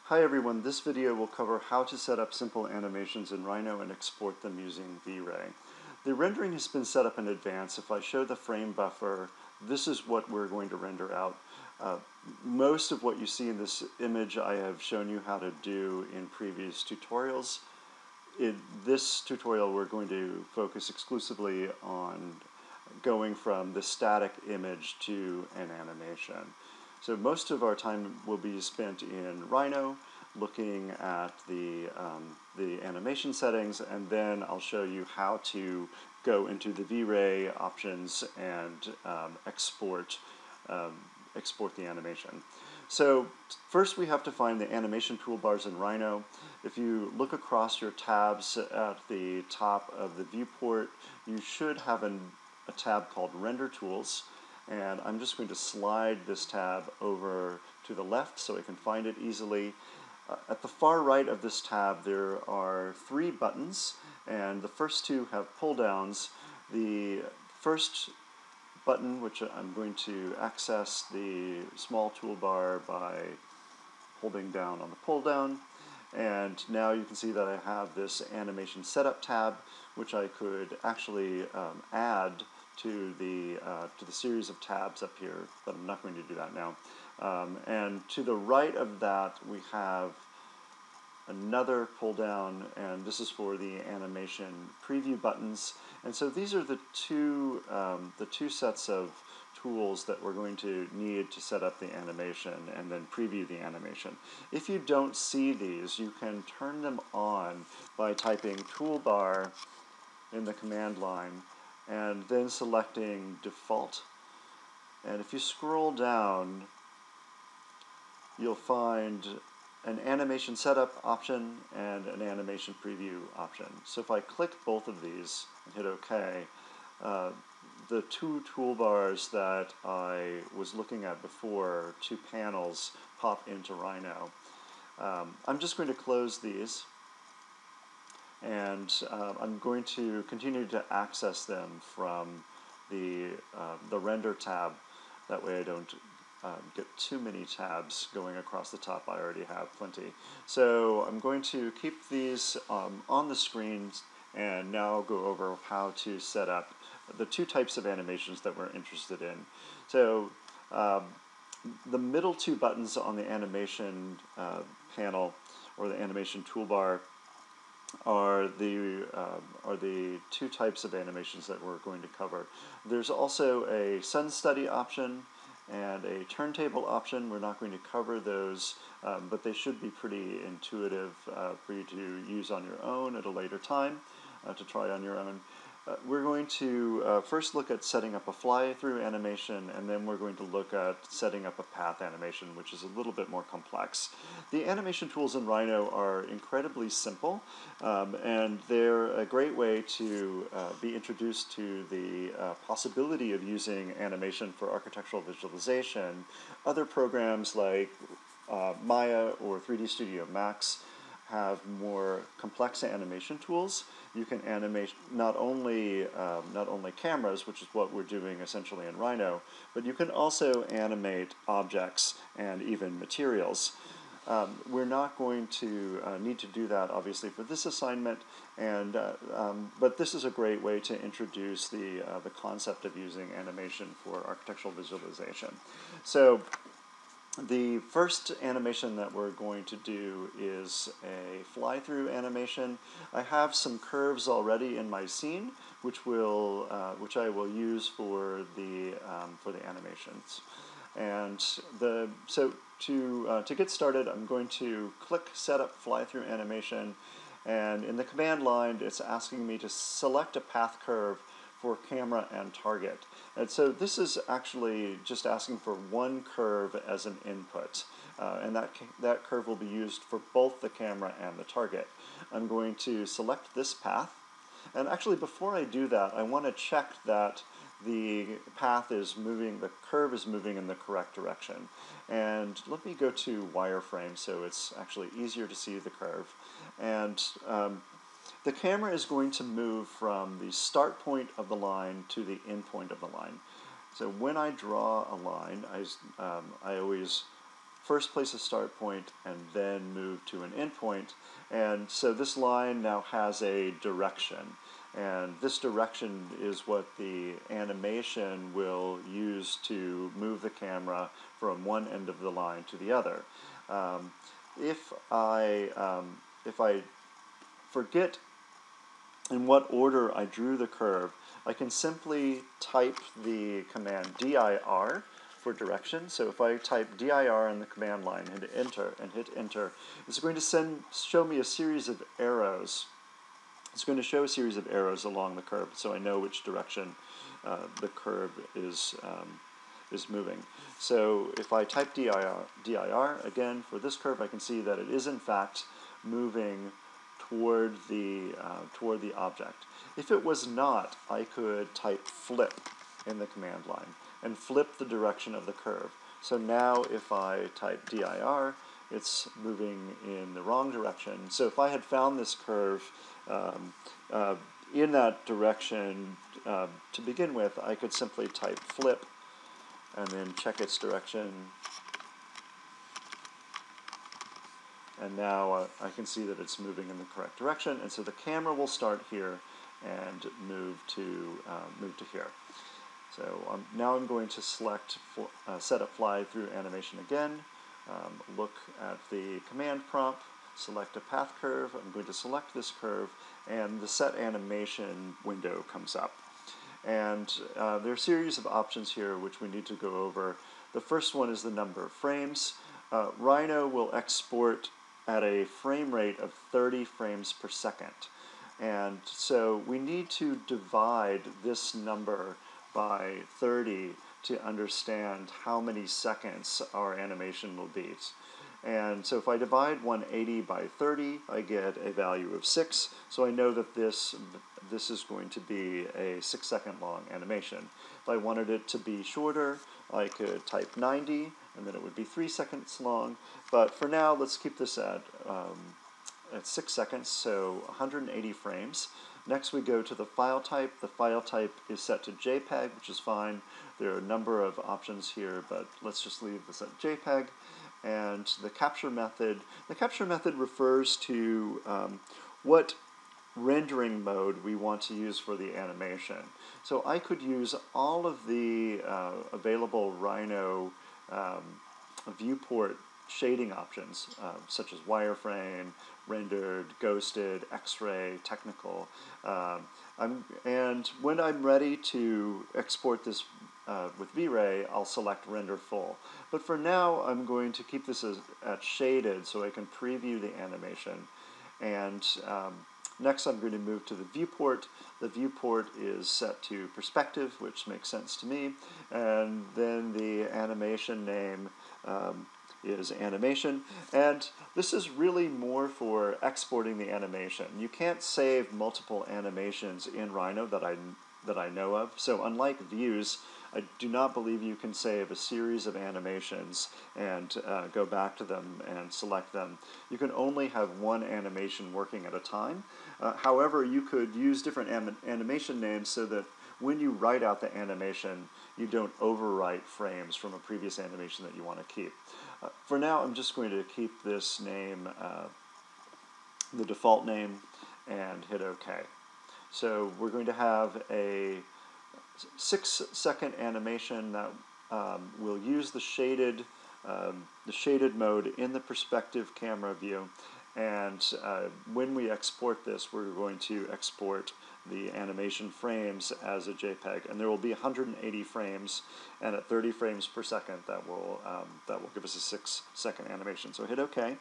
Hi everyone, this video will cover how to set up simple animations in Rhino and export them using VRay. The rendering has been set up in advance. If I show the frame buffer, this is what we're going to render out. Most of what you see in this image I have shown you how to do in previous tutorials. In this tutorial we're going to focus exclusively on going from the static image to an animation. So most of our time will be spent in Rhino looking at the animation settings, and then I'll show you how to go into the VRay options and export the animation. So first we have to find the animation toolbars in Rhino. If you look across your tabs at the top of the viewport, you should have a tab called Render Tools. And I'm just going to slide this tab over to the left so I can find it easily. At the far right of this tab there are 3 buttons, and the first 2 have pull downs. The first button, which I'm going to access the small toolbar by holding down on the pull down, and now you can see that I have this animation setup tab, which I could actually add to the series of tabs up here, but I'm not going to do that now. And to the right of that we have another pull down, and this is for the animation preview buttons. And so these are the two sets of tools that we're going to need to set up the animation and then preview the animation. If you don't see these, you can turn them on by typing toolbar in the command line and then selecting default. And if you scroll down, you'll find an animation setup option and an animation preview option. So if I click both of these and hit OK, the 2 toolbars that I was looking at before, 2 panels, pop into Rhino. I'm just going to close these, and I'm going to continue to access them from the render tab. That way I don't get too many tabs going across the top. I already have plenty. So I'm going to keep these on the screen, and now I'll go over how to set up the 2 types of animations that we're interested in. So the middle 2 buttons on the animation panel, or the animation toolbar, are the 2 types of animations that we're going to cover. There's also a sun study option and a turntable option. We're not going to cover those, but they should be pretty intuitive for you to use on your own at a later time, to try on your own. We're going to first look at setting up a fly-through animation, and then we're going to look at setting up a path animation, which is a little bit more complex. The animation tools in Rhino are incredibly simple, and they're a great way to be introduced to the possibility of using animation for architectural visualization. Other programs like Maya or 3D Studio Max have more complex animation tools. You can animate not only cameras, which is what we're doing essentially in Rhino, but you can also animate objects and even materials. We're not going to need to do that obviously for this assignment, and but this is a great way to introduce the concept of using animation for architectural visualization. So the first animation that we're going to do is a fly-through animation. I have some curves already in my scene, which I will use for the animations. And so to get started, I'm going to click Setup Fly-Through Animation, and in the command line, it's asking me to select a path curve for camera and target. And so this is actually just asking for one curve as an input, and that curve will be used for both the camera and the target. I'm going to select this path, and actually before I do that, I want to check that the path is moving, the curve is moving in the correct direction. And let me go to wireframe so it's actually easier to see the curve. And the camera is going to move from the start point of the line to the end point of the line. So when I draw a line, I always first place a start point and then move to an end point. And so this line now has a direction. And this direction is what the animation will use to move the camera from one end of the line to the other. If I forget in what order I drew the curve, I can simply type the command dir for direction. So if I type dir in the command line and hit enter, it's going to show me a series of arrows. It's going to show a series of arrows along the curve, so I know which direction the curve is moving. So if I type dir again for this curve, I can see that it is in fact moving toward the object. If it was not, I could type flip in the command line and flip the direction of the curve. So now if I type dir, it's moving in the wrong direction. So if I had found this curve in that direction to begin with, I could simply type flip and then check its direction. And now I can see that it's moving in the correct direction, and so the camera will start here and move to here. So now I'm going to select set up Flythrough Animation again, look at the command prompt, select a path curve. I'm going to select this curve, and the set animation window comes up. And there are a series of options here which we need to go over. The first one is the number of frames. Rhino will export at a frame rate of 30 frames per second. And so we need to divide this number by 30 to understand how many seconds our animation will be. And so if I divide 180 by 30, I get a value of 6. So I know that this is going to be a 6-second long animation. If I wanted it to be shorter, I could type 90, and then it would be 3 seconds long. But for now, let's keep this at 6 seconds, so 180 frames. Next we go to the file type. The file type is set to JPEG, which is fine. There are a number of options here, but let's just leave this at JPEG. And the capture method refers to what rendering mode we want to use for the animation. So I could use all of the available Rhino viewport shading options, such as wireframe, rendered, ghosted, X-ray, technical. And when I'm ready to export this with VRay, I'll select render full. But for now, I'm going to keep this at shaded so I can preview the animation. And next I'm going to move to the viewport. The viewport is set to perspective, which makes sense to me. And then the animation name is animation. And this is really more for exporting the animation. You can't save multiple animations in Rhino that I know of. So unlike views, I do not believe you can save a series of animations and go back to them and select them. You can only have one animation working at a time. However, you could use different animation names so that when you write out the animation, you don't overwrite frames from a previous animation that you want to keep. For now, I'm just going to keep this name, the default name, and hit OK. So we're going to have a 6-second animation that will use the shaded mode in the perspective camera view. And when we export this, we're going to export the animation frames as a JPEG, and there will be 180 frames, and at 30 frames per second, that will give us a 6-second animation. So hit OK.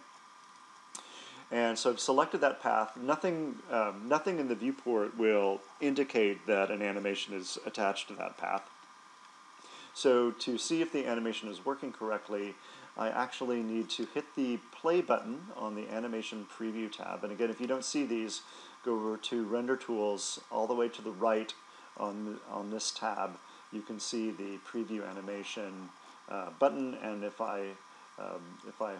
And so I've selected that path. Nothing in the viewport will indicate that an animation is attached to that path. So to see if the animation is working correctly, I actually need to hit the play button on the animation preview tab. And again, if you don't see these, go over to Render Tools all the way to the right on this tab. You can see the preview animation button, and if I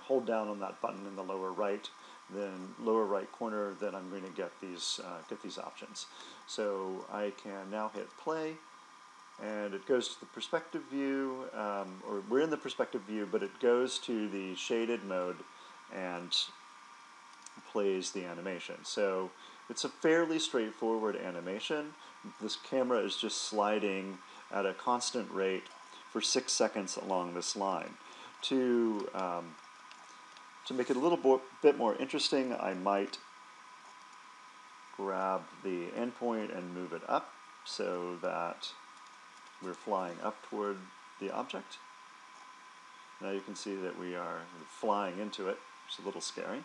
hold down on that button in the lower right corner, then I'm going to get these options. So I can now hit play, and it goes to the perspective view, or we're in the perspective view, but it goes to the shaded mode and plays the animation. So it's a fairly straightforward animation. This camera is just sliding at a constant rate for 6 seconds along this line. To make it a little bit more interesting, I might grab the endpoint and move it up so that we're flying up toward the object. Now you can see that we are flying into it, which is a little scary.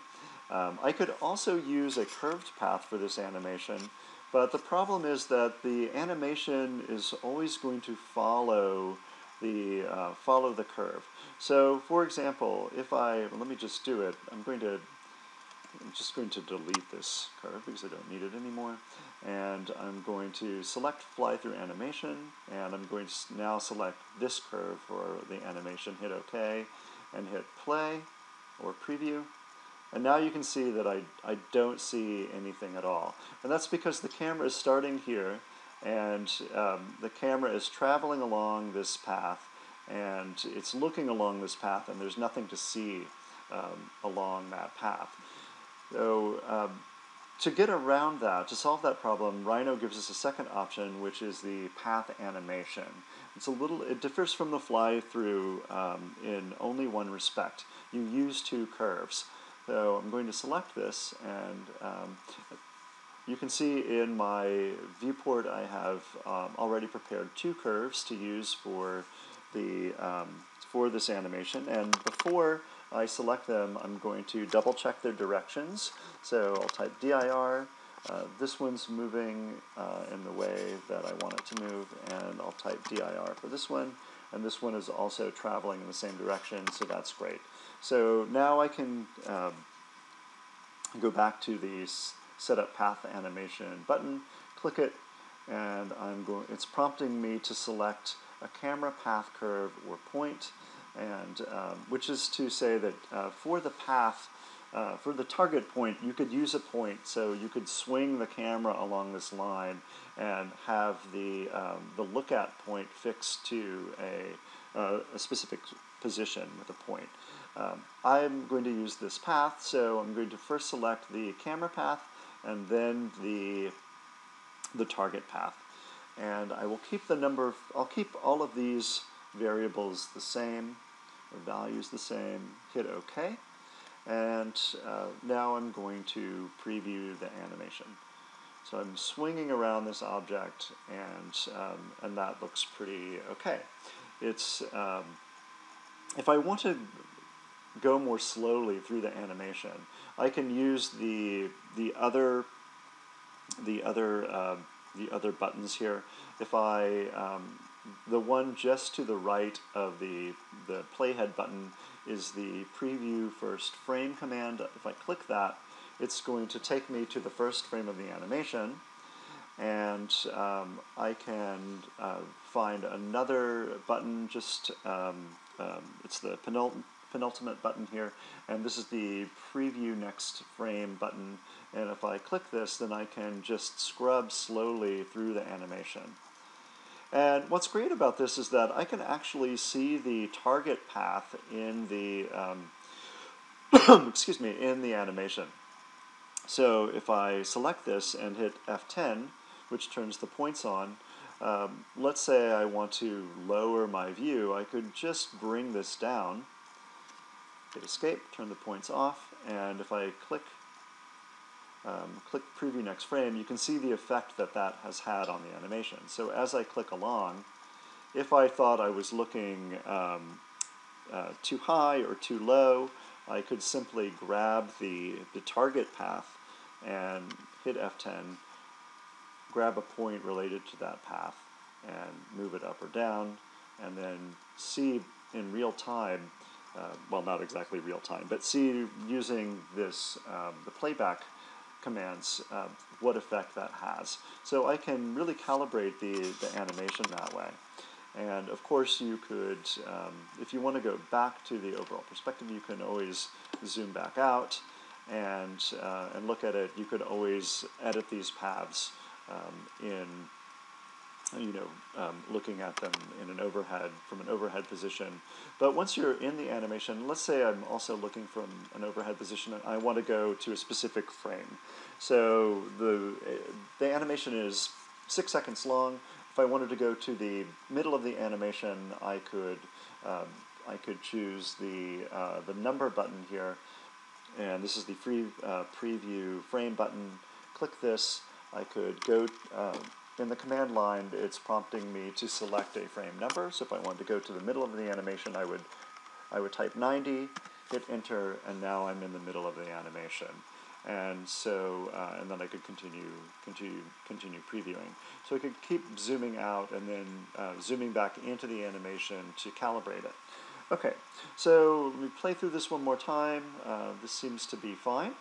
I could also use a curved path for this animation, but the problem is that the animation is always going to follow the curve. So, for example, if let me just do it. I'm just going to delete this curve because I don't need it anymore. And I'm going to select Flythrough Animation, and I'm going to now select this curve for the animation, hit OK, and hit play or preview. And now you can see that I don't see anything at all. And that's because the camera is starting here, and the camera is traveling along this path, and it's looking along this path, and there's nothing to see along that path. So to get around that, to solve that problem, Rhino gives us a second option, which is the path animation. It differs from the fly-through in only one respect. You use two curves. So I'm going to select this, and you can see in my viewport I have already prepared two curves to use for this animation. And before I select them, I'm going to double check their directions. So I'll type dir. This one's moving in the way that I want it to move, and I'll type dir for this one. And this one is also traveling in the same direction, so that's great. So now I can go back to the Setup Path Animation button, click it, and it's prompting me to select a camera path curve or point, and which is to say that for the path, for the target point, you could use a point, so you could swing the camera along this line and have the look-at point fixed to a specific position with a point. I'm going to use this path, so I'm going to first select the camera path and then the target path. And I will keep I'll keep all of these variables the same, or values the same, hit OK. And now I'm going to preview the animation. So I'm swinging around this object, and that looks pretty okay. It's if I want to go more slowly through the animation, I can use the other buttons here. If the one just to the right of the playhead button is the preview first frame command. If I click that, it's going to take me to the first frame of the animation, and I can find another button. It's the penultimate button here, and this is the preview next frame button. And if I click this, then I can just scrub slowly through the animation. And what's great about this is that I can actually see the target path in the excuse me, in the animation. So if I select this and hit F10, which turns the points on, let's say I want to lower my view, I could just bring this down, hit escape, turn the points off, and if I click preview next frame, you can see the effect that has had on the animation. So as I click along, if I thought I was looking too high or too low, I could simply grab the target path and hit F10, grab a point related to that path, and move it up or down, and then see in real time, well, not exactly real time, but see using this the playback commands what effect that has. So I can really calibrate the animation that way. And of course you could, if you want to go back to the overall perspective, you can always zoom back out and look at it. You could always edit these paths looking at them in from an overhead position. But once you're in the animation, let's say I'm also looking from an overhead position and I want to go to a specific frame. So the animation is 6 seconds long. If I wanted to go to the middle of the animation, I could choose the number button here, and this is the free preview frame button. Click this. I could go in the command line. It's prompting me to select a frame number. So if I wanted to go to the middle of the animation, I would type 90, hit enter, and now I'm in the middle of the animation. And so, and then I could continue previewing. So I could keep zooming out and then zooming back into the animation to calibrate it. Okay, so let me play through this one more time. This seems to be fine.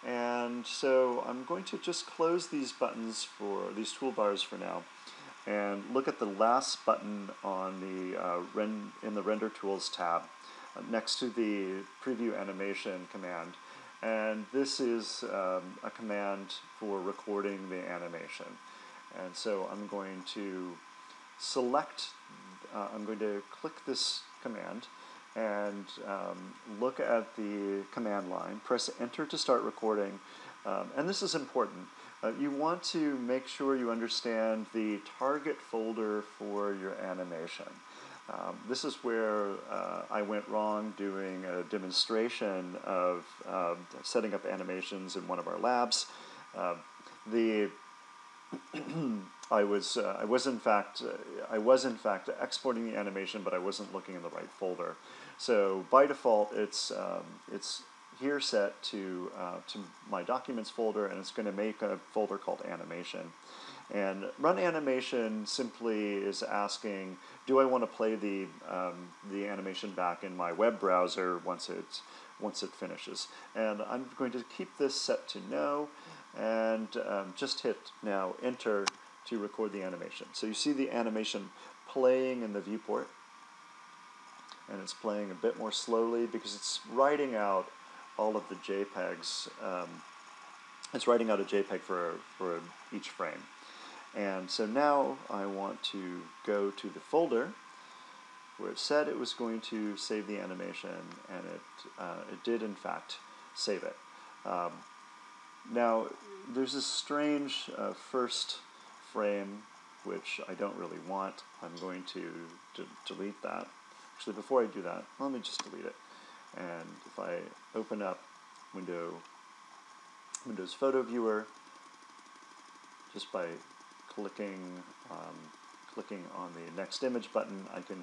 And so I'm going to just close these buttons these toolbars for now, and look at the last button on in the Render Tools tab next to the Preview Animation command. And this is a command for recording the animation. And so I'm going to I'm going to click this command and look at the command line, press enter to start recording. And this is important. You want to make sure you understand the target folder for your animation. This is where I went wrong doing a demonstration of setting up animations in one of our labs. I was in fact exporting the animation, but I wasn't looking in the right folder. So by default, it's here set to my documents folder, and it's going to make a folder called animation. And run animation simply is asking, do I want to play the animation back in my web browser once it finishes? And I'm going to keep this set to no, and just hit now enter to record the animation. So you see the animation playing in the viewport, and it's playing a bit more slowly because it's writing out all of the JPEGs. It's writing out a JPEG for each frame. And so now I want to go to the folder where it said it was going to save the animation, and it did in fact save it. Now there's this strange first frame which I don't really want. I'm going to delete that. Actually, before I do that, let me just delete it. And if I open up Windows Photo Viewer, just by clicking on the next image button, I can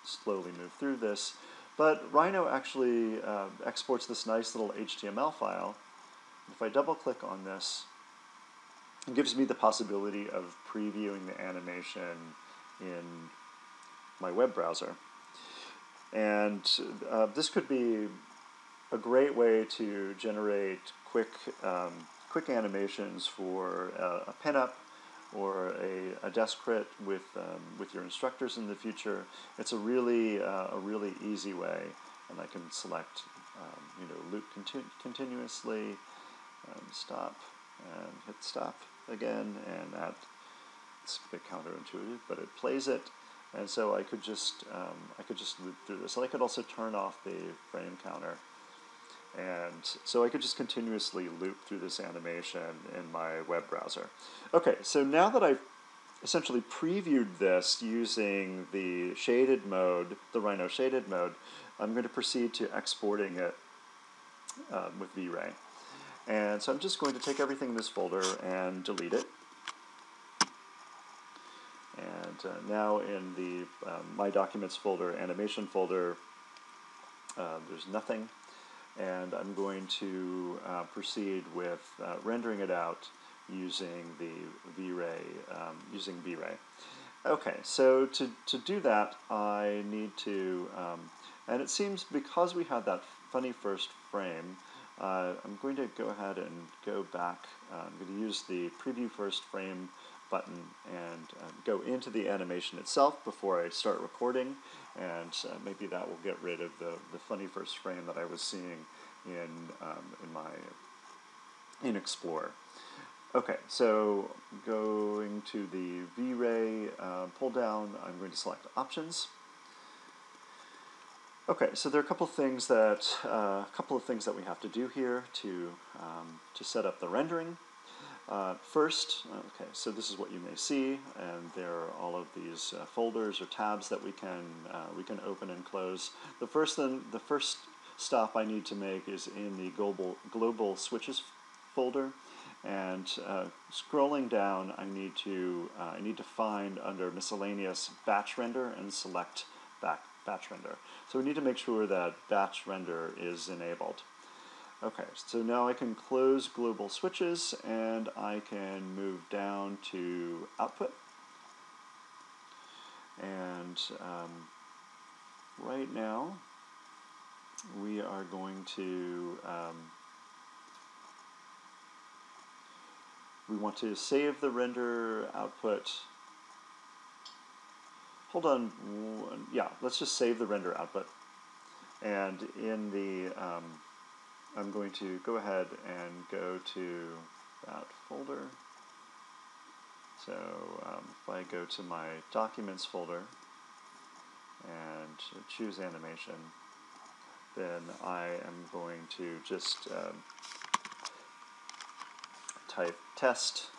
slowly move through this. But Rhino actually exports this nice little HTML file. If I double click on this, it gives me the possibility of previewing the animation in my web browser. And this could be a great way to generate quick animations for a pinup or a desk crit with your instructors in the future. It's a really easy way, and I can select loop continuously, stop, and hit stop again, and it's a bit counterintuitive, but it plays it. And so I could just loop through this. And I could also turn off the frame counter. And so I could just continuously loop through this animation in my web browser. Okay, so now that I've essentially previewed this using the shaded mode, the Rhino shaded mode, I'm going to proceed to exporting it with VRay. And so I'm just going to take everything in this folder and delete it. And now in the My Documents folder, Animation folder, there's nothing. And I'm going to proceed with rendering it out using the VRay, Okay, so to do that, I need to, and it seems because we had that funny first frame, I'm going to go ahead and go back. I'm going to use the Preview First Frame button and go into the animation itself before I start recording, and maybe that will get rid of the funny first frame that I was seeing in Explorer. Okay, so going to the VRay pull down, I'm going to select Options. Okay, so there are a couple of things that we have to do here to set up the rendering. First, okay, so this is what you may see, and there are all of these folders or tabs that we can open and close. The first stop I need to make is in the global switches folder, and scrolling down, I need to find under miscellaneous batch render and select batch render. So we need to make sure that batch render is enabled. Okay, so now I can close global switches and I can move down to output. And right now we are going to we want to save the render output. Hold on, yeah, let's just save the render output. And in the I'm going to go ahead and go to that folder. So if I go to my Documents folder and choose Animation, then I am going to just type Test,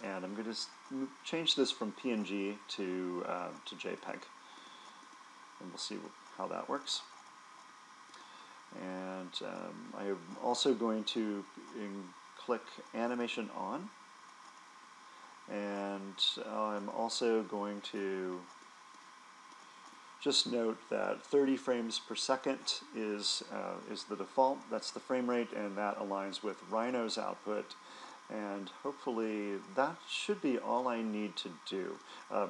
and I'm going to change this from PNG to JPEG, and we'll see how that works. And I'm also going to click Animation On, and I'm also going to just note that 30 frames per second is the default. That's the frame rate, and that aligns with Rhino's output. And hopefully that should be all I need to do.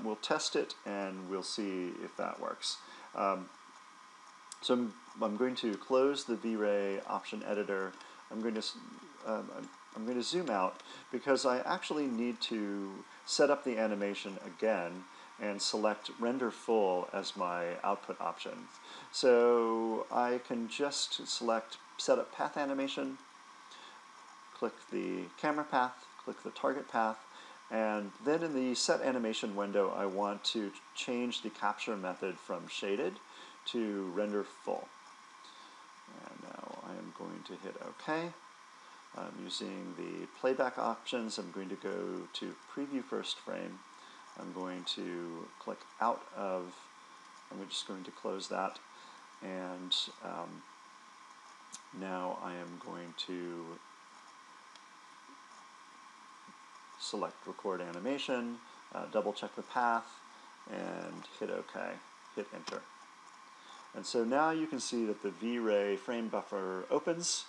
We'll test it and we'll see if that works. So I'm going to close the VRay option editor. I'm going to zoom out because I actually need to set up the animation again and select Render Full as my output option. So I can just select Set Up Path Animation, click the camera path, click the target path, and then in the Set Animation window I want to change the capture method from shaded to Render Full. And now I am going to hit OK. I'm using the playback options. I'm going to go to Preview First Frame. I'm going to click out of, I'm just going to close that, and now I am going to select Record Animation, double check the path, and hit OK, hit Enter. And so now you can see that the VRay frame buffer opens.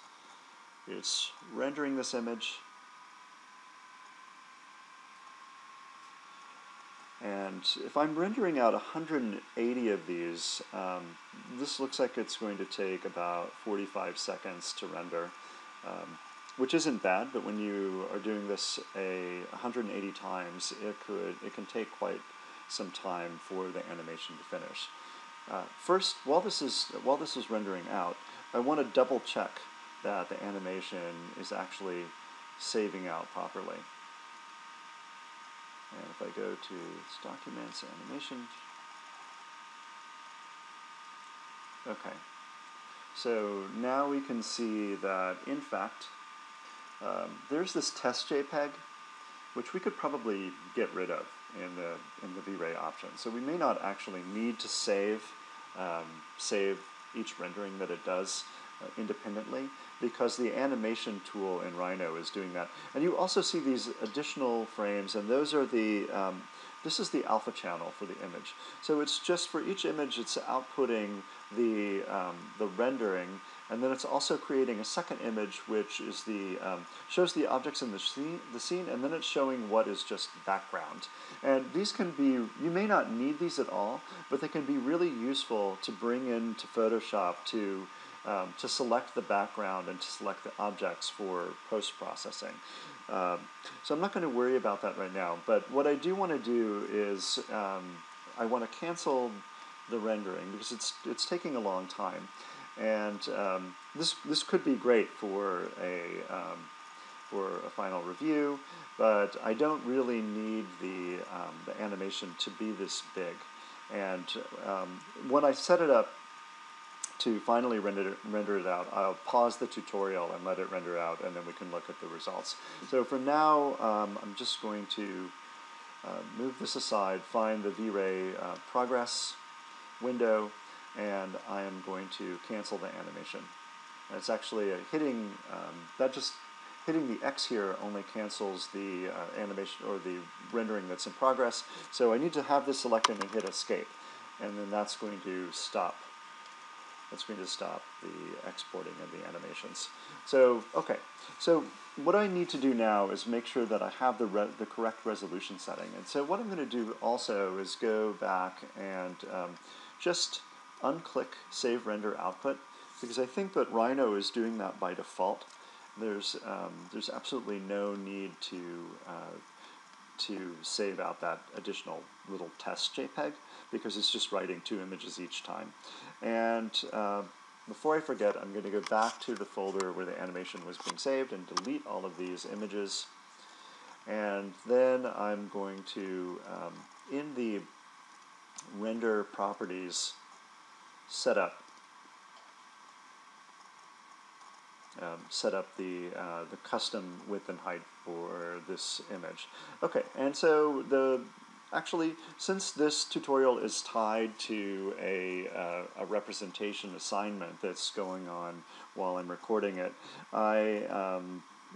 It's rendering this image. And if I'm rendering out 180 of these, this looks like it's going to take about 45 seconds to render, which isn't bad, but when you are doing this 180 times, it can take quite some time for the animation to finish. First, while this is rendering out, I want to double check that the animation is actually saving out properly. And if I go to Documents, Animation, okay. So now we can see that, in fact, there's this test JPEG, which we could probably get rid of in the VRay option. So we may not actually need to save each rendering that it does independently, because the animation tool in Rhino is doing that. And you also see these additional frames, and those are the this is the alpha channel for the image. So it's just for each image, it's outputting the rendering, and then it's also creating a second image, which is shows the objects in the scene, and then it's showing what is just background. And these can be, you may not need these at all, but they can be really useful to bring into Photoshop to select the background and to select the objects for post-processing. So I'm not going to worry about that right now, but what I do want to do is I want to cancel the rendering because it's taking a long time, and this could be great for for a final review, but I don't really need the animation to be this big. And when I set it up to finally render it out, I'll pause the tutorial and let it render out, and then we can look at the results. So for now, I'm just going to move this aside, find the VRay progress window, and I am going to cancel the animation. And it's actually hitting the X here only cancels the animation or the rendering that's in progress. So I need to have this selected and hit escape, and then that's going to stop. That's going to stop the exporting of the animations. So okay, so what I need to do now is make sure that I have the correct resolution setting. And so what I'm going to do also is go back and just unclick Save Render Output, because I think that Rhino is doing that by default. There's absolutely no need to save out that additional little test JPEG, because it's just writing 2 images each time. And before I forget, I'm going to go back to the folder where the animation was being saved and delete all of these images. And then I'm going to, in the render properties setup, set up the custom width and height for this image. Okay, and so actually, since this tutorial is tied to a representation assignment that's going on while I'm recording it,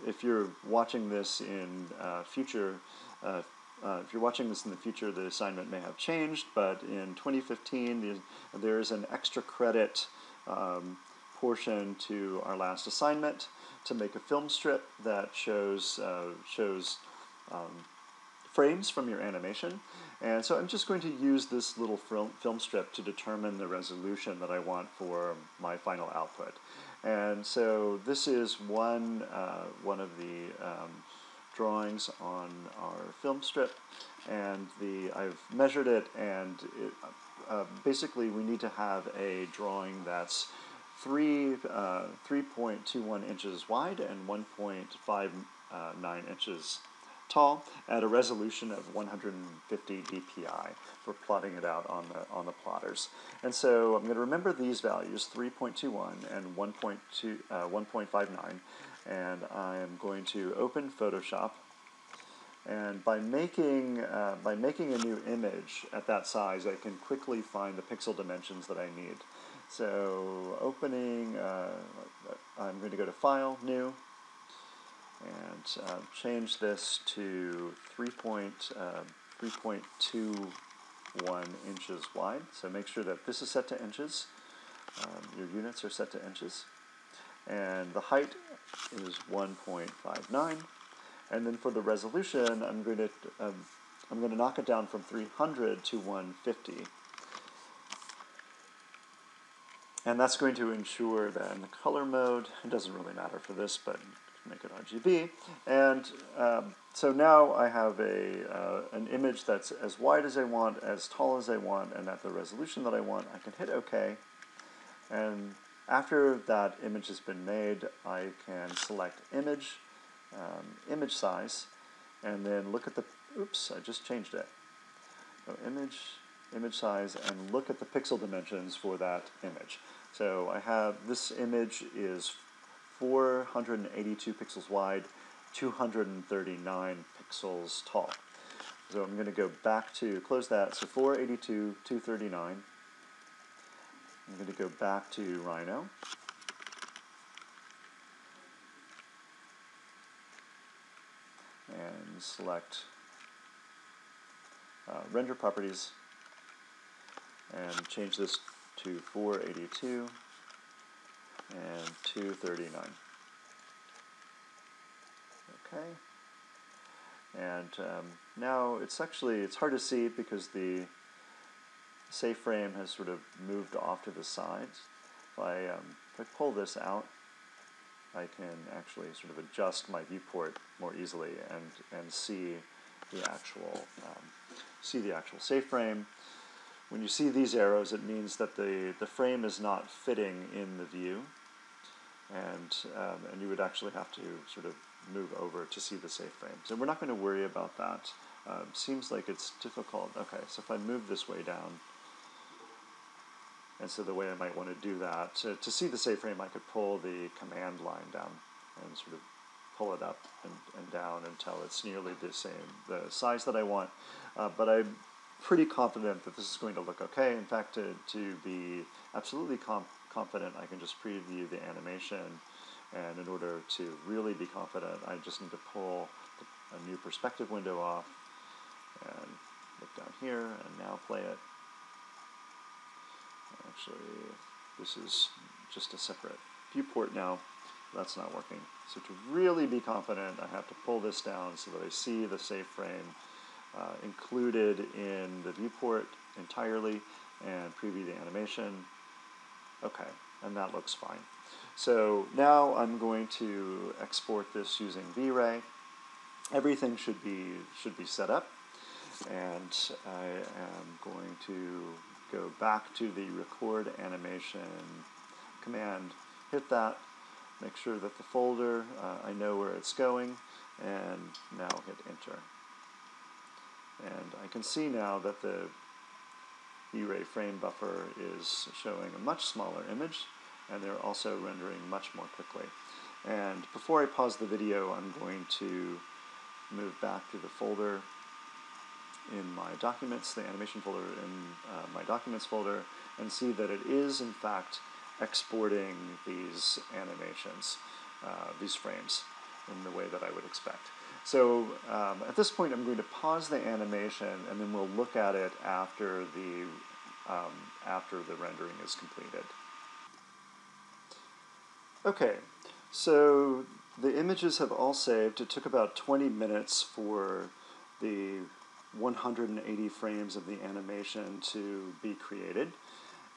if you're watching this in future, if you're watching this in the future, the assignment may have changed, but in 2015, there is an extra credit portion to our last assignment to make a film strip that shows frames from your animation. And so I'm just going to use this little film strip to determine the resolution that I want for my final output. And so this is one of the drawings on our film strip, and I've measured it, and basically we need to have a drawing that's 3.21 inches wide and 1.59 inches tall at a resolution of 150 dpi for plotting it out on the plotters. And so I'm going to remember these values, 3.21 and 1.59, and I am going to open Photoshop. And by making a new image at that size, I can quickly find the pixel dimensions that I need. So opening, I'm going to go to File, New, and change this to 3.21 inches wide. So make sure that this is set to inches. Your units are set to inches. And the height is 1.59. And then for the resolution, I'm going to knock it down from 300 to 150. And that's going to ensure that in the color mode, it doesn't really matter for this, but make it RGB. And so now I have an image that's as wide as I want, as tall as I want, and at the resolution that I want. I can hit OK. And after that image has been made, I can select image, image size, and then look at the, oops, I just changed it. So image size, and look at the pixel dimensions for that image. So I have, this image is 482 pixels wide, 239 pixels tall. So I'm going to go back to, close that, so 482, 239. I'm going to go back to Rhino. And select render properties and change this to 482 and 239. Okay. And now it's hard to see because the safe frame has sort of moved off to the sides. If I pull this out, I can actually sort of adjust my viewport more easily and see the actual safe frame. When you see these arrows, it means that the frame is not fitting in the view, and you would actually have to sort of move over to see the safe frame. So we're not going to worry about that. Seems like it's difficult. Okay, so if I move this way down, and so the way I might want to do that, to see the safe frame, I could pull the command line down and sort of pull it up and down until it's nearly the size that I want. But I'm pretty confident that this is going to look okay. In fact, to be absolutely confident, I can just preview the animation. And in order to really be confident, I just need to pull a new perspective window off and look down here and now play it. Actually, this is just a separate viewport now. That's not working. So to really be confident, I have to pull this down so that I see the safe frame included in the viewport entirely and preview the animation. Okay, and that looks fine. So now I'm going to export this using VRay. Everything should be set up, and I am going to go back to the record animation command, hit that, make sure that the folder, I know where it's going, and now hit enter. And I can see now that the VRay frame buffer is showing a much smaller image, and they're also rendering much more quickly. And before I pause the video, I'm going to move back to the folder in my documents, the animation folder in my documents folder, and see that it is in fact exporting these animations, these frames, in the way that I would expect. So at this point I'm going to pause the animation, and then we'll look at it after the rendering is completed. Okay, so the images have all saved. It took about 20 minutes for the 180 frames of the animation to be created.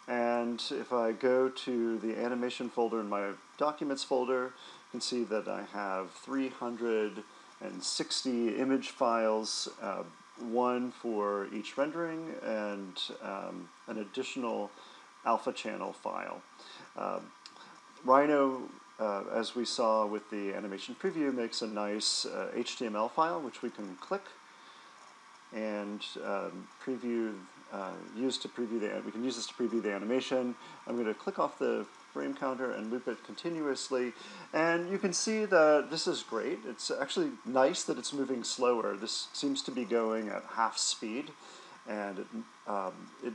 And if I go to the animation folder in my documents folder, you can see that I have 360 image files, one for each rendering, and an additional alpha channel file. Rhino, as we saw with the animation preview, makes a nice HTML file which we can click and preview. We can use this to preview the animation. I'm going to click off the frame counter and loop it continuously, and you can see that this is great. It's actually nice that it's moving slower. This seems to be going at half speed, and it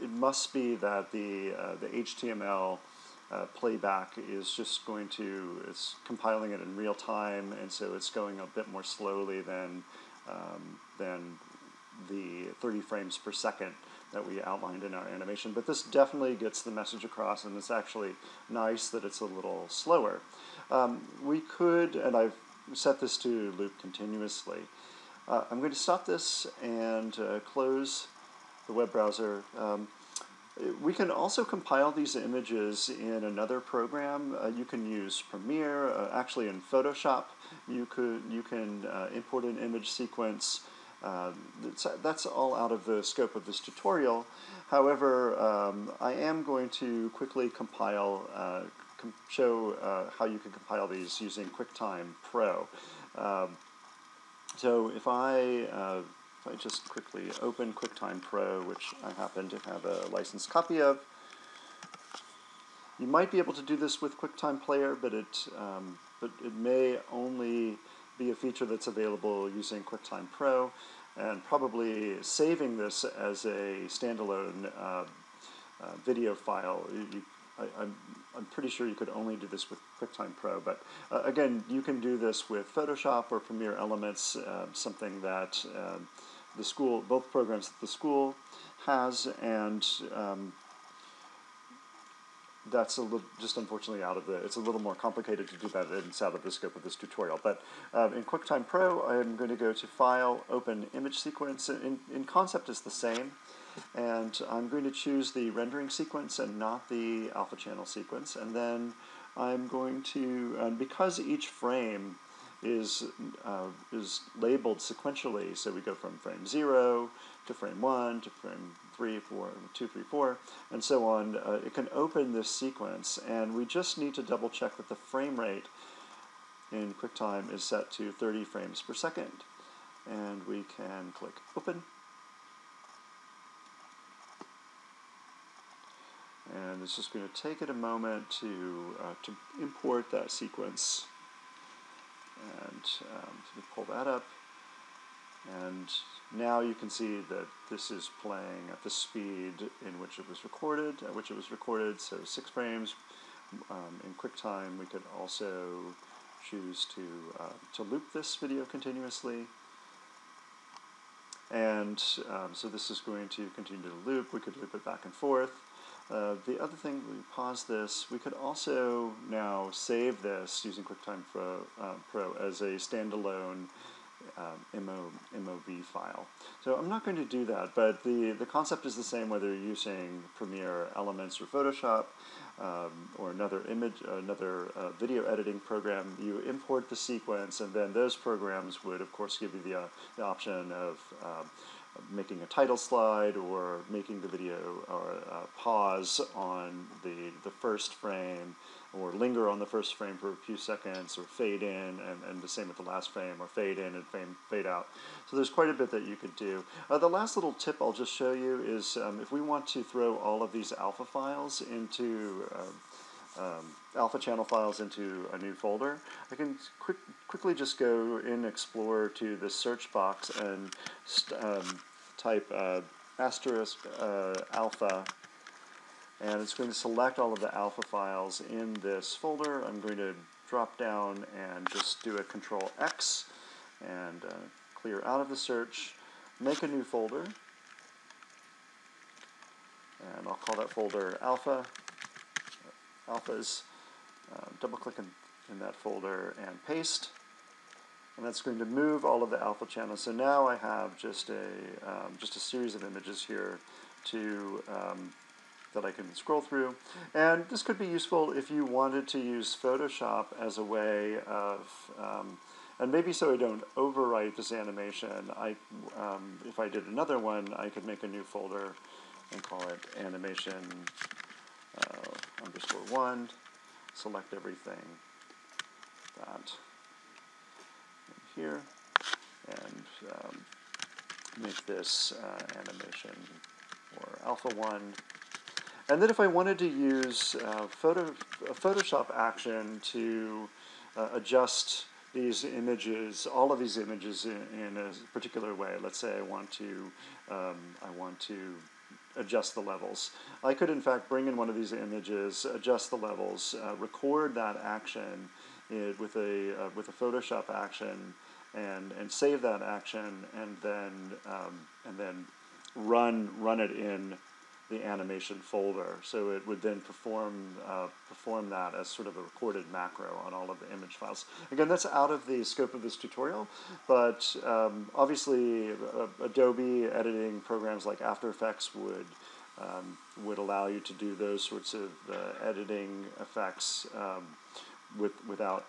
must be that the HTML playback is just it's compiling it in real time, and so it's going a bit more slowly than the 30 frames per second that we outlined in our animation. But this definitely gets the message across, and it's actually nice that it's a little slower. We could, and I've set this to loop continuously. I'm going to stop this and close the web browser. We can also compile these images in another program. You can use Premiere. Actually, in Photoshop, you can import an image sequence. That's all out of the scope of this tutorial. However, I am going to quickly compile, show how you can compile these using QuickTime Pro. So if I just quickly open QuickTime Pro, which I happen to have a licensed copy of, you might be able to do this with QuickTime Player, but it may only be a feature that's available using QuickTime Pro, and probably saving this as a standalone video file. I'm pretty sure you could only do this with QuickTime Pro, but again, you can do this with Photoshop or Premiere Elements, something that both programs that the school has, and that's just unfortunately it's a little more complicated to do that, and it's out of the scope of this tutorial. But in QuickTime Pro, I'm going to go to File, Open Image Sequence. In concept, it's the same, and I'm going to choose the rendering sequence and not the alpha channel sequence. And then I'm going to, because each frame is labeled sequentially, so we go from frame 0 to frame 1 to frame 3, 4, 2, 3, 4, and so on. It can open this sequence, and we just need to double check that the frame rate in QuickTime is set to 30 frames per second. And we can click Open. And it's just going to take it a moment to import that sequence. And so we pull that up. And now you can see that this is playing at the speed in which it was recorded, so 6 frames. In QuickTime, we could also choose to loop this video continuously. And so this is going to continue to loop. We could loop it back and forth. The other thing, we pause this. We could also now save this using QuickTime Pro as a standalone MOV file. So I'm not going to do that, but the concept is the same whether you're using Premiere, Elements, or Photoshop, or another video editing program. You import the sequence, and then those programs would, of course, give you the option of making a title slide or making the video or pause on the first frame, or linger on the first frame for a few seconds, or fade in, and the same with the last frame, or fade in and fade out. So there's quite a bit that you could do. The last little tip I'll just show you is if we want to throw all of these alpha files into alpha channel files into a new folder, I can quickly just go in Explorer to the search box and type asterisk alpha, and it's going to select all of the alpha files in this folder. I'm going to drop down and just do a Control X and clear out of the search, make a new folder, and I'll call that folder alphas. Double click in that folder and paste, and that's going to move all of the alpha channels. So now I have just a series of images here that I can scroll through. And this could be useful if you wanted to use Photoshop as a way of, and maybe so I don't overwrite this animation, if I did another one, I could make a new folder and call it animation _1, select everything that in here, and make this animation or alpha 1. And then if I wanted to use a Photoshop action to adjust these images, all of these images in a particular way, let's say I want to adjust the levels, I could in fact bring in one of these images, adjust the levels, record that action with a Photoshop action, and save that action, and then run it in the animation folder. So it would then perform that as sort of a recorded macro on all of the image files. Again, that's out of the scope of this tutorial, but obviously Adobe editing programs like After Effects would allow you to do those sorts of editing effects without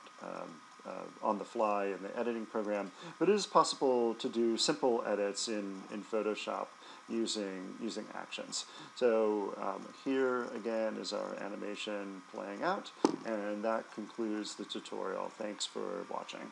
on the fly in the editing program. But it is possible to do simple edits in Photoshop using actions. So here again is our animation playing out, and that concludes the tutorial. Thanks for watching.